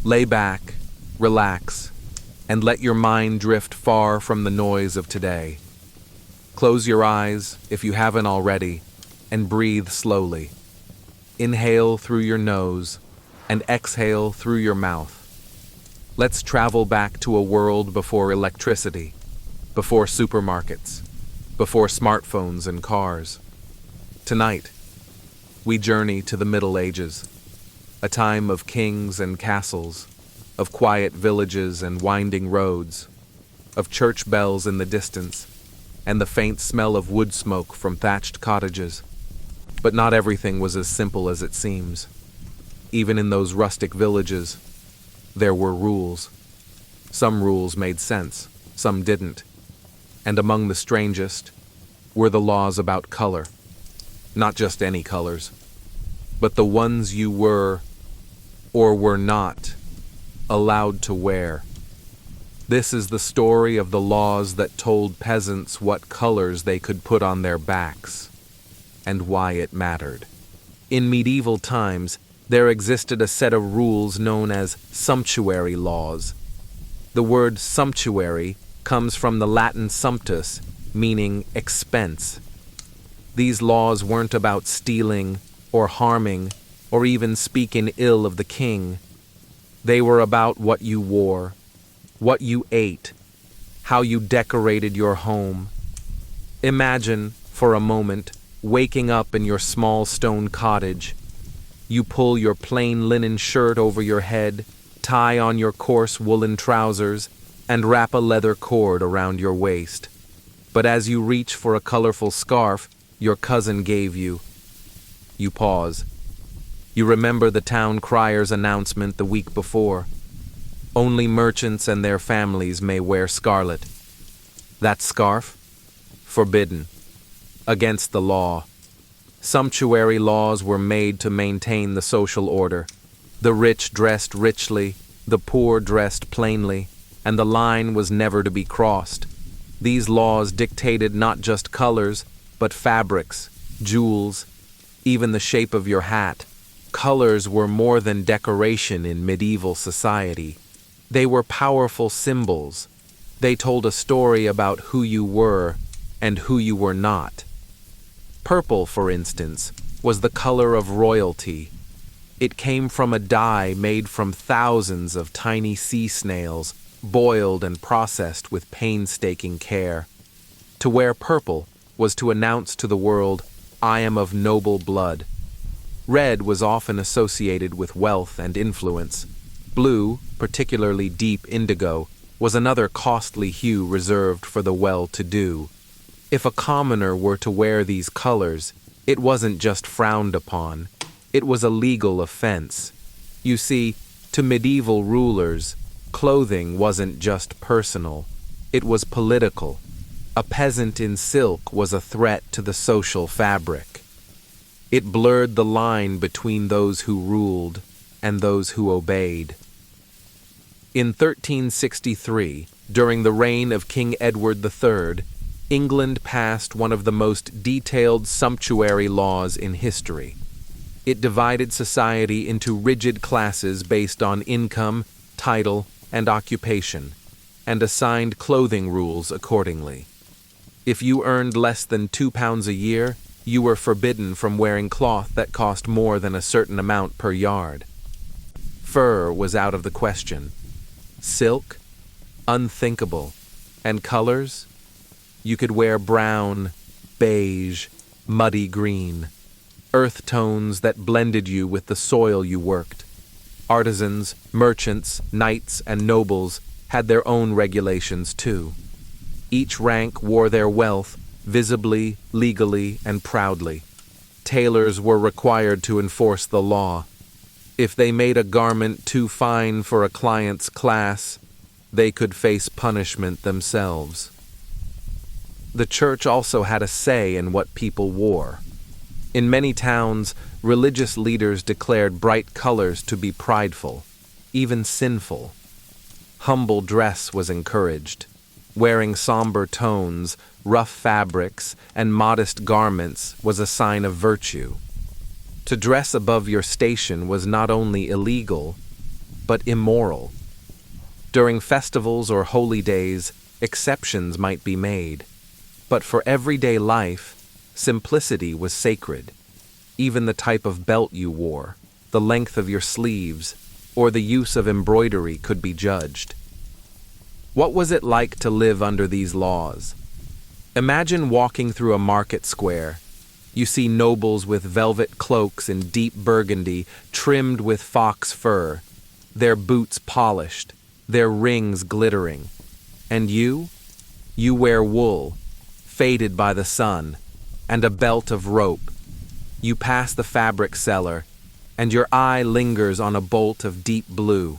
Lay back, relax, and let your mind drift far from the noise of today. Close your eyes, if you haven't already, and breathe slowly. Inhale through your nose and exhale through your mouth. Let's travel back to a world before electricity, before supermarkets, before smartphones and cars. Tonight, we journey to the Middle Ages, a time of kings and castles, of quiet villages and winding roads, of church bells in the distance, and the faint smell of wood smoke from thatched cottages. But not everything was as simple as it seems. Even in those rustic villages, there were rules. Some rules made sense, some didn't. And among the strangest were the laws about color. Not just any colors, but the ones you were, or were not, allowed to wear. This is the story of the laws that told peasants what colors they could put on their backs, and why it mattered. In medieval times, there existed a set of rules known as sumptuary laws. The word sumptuary comes from the Latin sumptus, meaning expense. These laws weren't about stealing or harming or even speaking ill of the king. They were about what you wore, what you ate, how you decorated your home. Imagine, for a moment, waking up in your small stone cottage. You pull your plain linen shirt over your head, tie on your coarse woolen trousers, and wrap a leather cord around your waist. But as you reach for a colorful scarf your cousin gave you, you pause. You remember the town crier's announcement the week before. Only merchants and their families may wear scarlet. That scarf? Forbidden. Against the law. Sumptuary laws were made to maintain the social order. The rich dressed richly, the poor dressed plainly, and the line was never to be crossed. These laws dictated not just colors, but fabrics, jewels, even the shape of your hat. Colors were more than decoration in medieval society. They were powerful symbols. They told a story about who you were and who you were not. Purple, for instance, was the color of royalty. It came from a dye made from thousands of tiny sea snails, boiled and processed with painstaking care. To wear purple was to announce to the world, "I am of noble blood." Red was often associated with wealth and influence. Blue, particularly deep indigo, was another costly hue reserved for the well-to-do. If a commoner were to wear these colors, it wasn't just frowned upon. It was a legal offense. You see, to medieval rulers, clothing wasn't just personal. It was political. A peasant in silk was a threat to the social fabric. It blurred the line between those who ruled and those who obeyed. In 1363, during the reign of King Edward III, England passed one of the most detailed sumptuary laws in history. It divided society into rigid classes based on income, title, and occupation, and assigned clothing rules accordingly. If you earned less than £2 a year, you were forbidden from wearing cloth that cost more than a certain amount per yard. Fur was out of the question. Silk? Unthinkable. And colors? You could wear brown, beige, muddy green, earth tones that blended you with the soil you worked. Artisans, merchants, knights, and nobles had their own regulations too. Each rank wore their wealth visibly, legally, and proudly. Tailors were required to enforce the law. If they made a garment too fine for a client's class, they could face punishment themselves. The church also had a say in what people wore. In many towns, religious leaders declared bright colors to be prideful, even sinful. Humble dress was encouraged. Wearing somber tones, rough fabrics, and modest garments was a sign of virtue. To dress above your station was not only illegal, but immoral. During festivals or holy days, exceptions might be made, but for everyday life, simplicity was sacred. Even the type of belt you wore, the length of your sleeves, or the use of embroidery could be judged. What was it like to live under these laws? Imagine walking through a market square. You see nobles with velvet cloaks in deep burgundy, trimmed with fox fur, their boots polished, their rings glittering. And you? You wear wool, faded by the sun, and a belt of rope. You pass the fabric seller, and your eye lingers on a bolt of deep blue.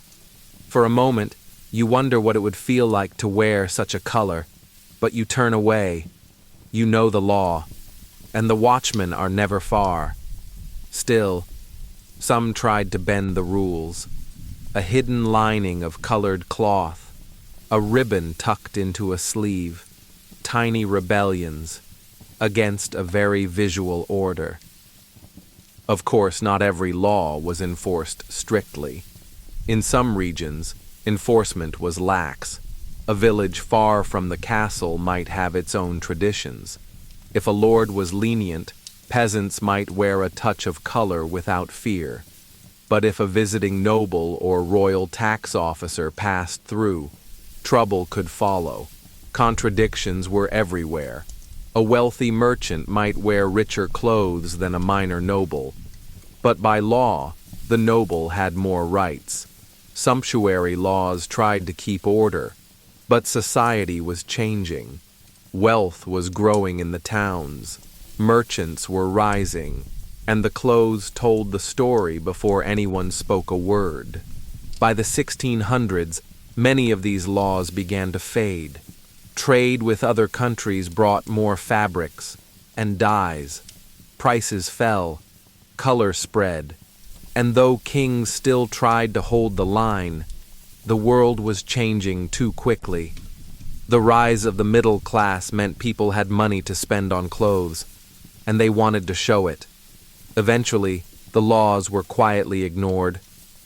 For a moment, you wonder what it would feel like to wear such a color, but you turn away. You know the law, and the watchmen are never far. Still, some tried to bend the rules. A hidden lining of colored cloth, a ribbon tucked into a sleeve, tiny rebellions against a very visual order. Of course, not every law was enforced strictly. In some regions, enforcement was lax. A village far from the castle might have its own traditions. If a lord was lenient, peasants might wear a touch of color without fear. But if a visiting noble or royal tax officer passed through, trouble could follow. Contradictions were everywhere. A wealthy merchant might wear richer clothes than a minor noble. But by law, the noble had more rights. Sumptuary laws tried to keep order, but society was changing. Wealth was growing in the towns. Merchants were rising, and the clothes told the story before anyone spoke a word. By the 1600s, many of these laws began to fade. Trade with other countries brought more fabrics and dyes. Prices fell, color spread, and though kings still tried to hold the line, the world was changing too quickly. The rise of the middle class meant people had money to spend on clothes, and they wanted to show it. Eventually, the laws were quietly ignored,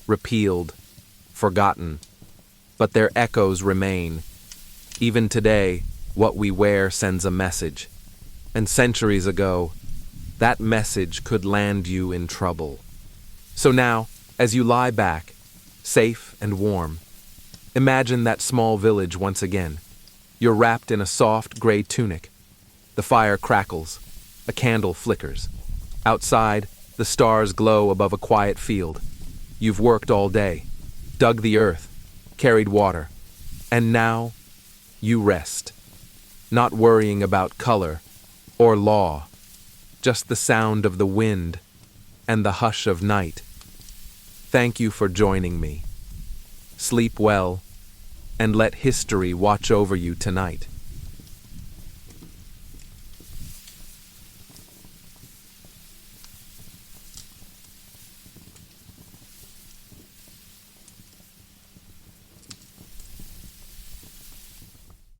repealed, forgotten. But their echoes remain. Even today, what we wear sends a message. And centuries ago, that message could land you in trouble. So now, as you lie back, safe and warm, imagine that small village once again. You're wrapped in a soft gray tunic. The fire crackles. A candle flickers. Outside, the stars glow above a quiet field. You've worked all day, dug the earth, carried water, and now you rest, not worrying about color or law, just the sound of the wind and the hush of night. Thank you for joining me. Sleep well, and let history watch over you tonight.